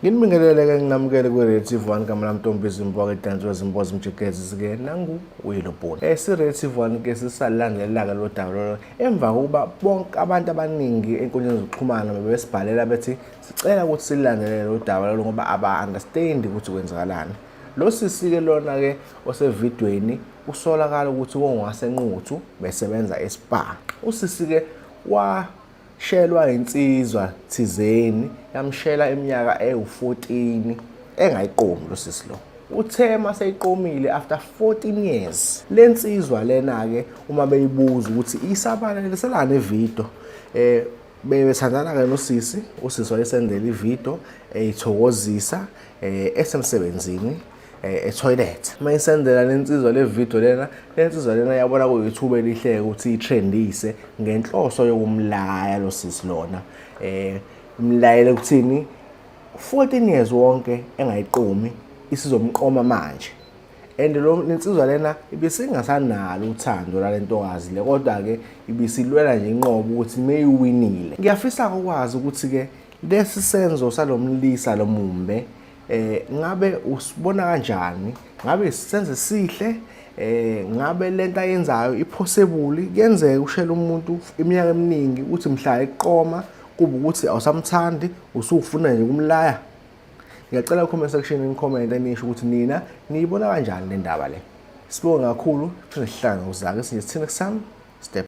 Nginibingelele-ke nginamukele kwi-Relative One kama lamntombi izimpoka idansi wezimpoza imjikezi-ke nangu-Willow Bone. Si-Relative One-ke sisalilandelela-ke lo daba lolo emva kokuba bonke abantu abaningi ey'nkundleni zokuxhumana bebesibhalela bethi sicela ukuthi sililandelele lo daba lolo ngoba aba-understand ukuthi kwenzakalani. Lo sisi-ke lona-ke osevidweni usolakala ukuthi wongasenquthu besebenza e-spa. Usisi-ke washelwa insizwa thizeni yamshela iminyaka ewu-14 engayiqomi lo sisi lo. Uthe maseyiqomile after 14 years. Le nsizwa lena-ke uma beyibuza ukuthi isabalaliselana evidiyo bebethandana-ke nosisi, usisi wayesendela ividiyo eyithokozisa esemsebenzini etoilet. Mayisendela lensizwa le video lena, lensizwa lena yabona kuyithuba elihle ukuthi itrendise ngenhloso yokumlaya lo sisi lona. Imlayele ukuthini 14 years wonke engayiqomi isizomqoma manje. And lo lensizwa lena ibisingasanalo uthando lalentokazi le, kodwa-ke ibisilwela nje inqobo ukuthi meyiwinile. Ngiyafisa ukwazi ukuthi-ke lesi senzo salomlisa lomumbe ngabe usibona kanjani? Ngabe isenze sihle? Ngabe lento ayenzayo ipossible? Kuyenzeka ushela umuntu iminyaka eminingi uthi mhla eqoma kube ukuthi awusamthandi usufuna nje ukumlaya. Ngiyacela ku-comment section ni-comment enisho ukuthi nina niyibona kanjani le ndaba le. Sibonge kakhulu, sihlangane ngozake sinje sithina kusami step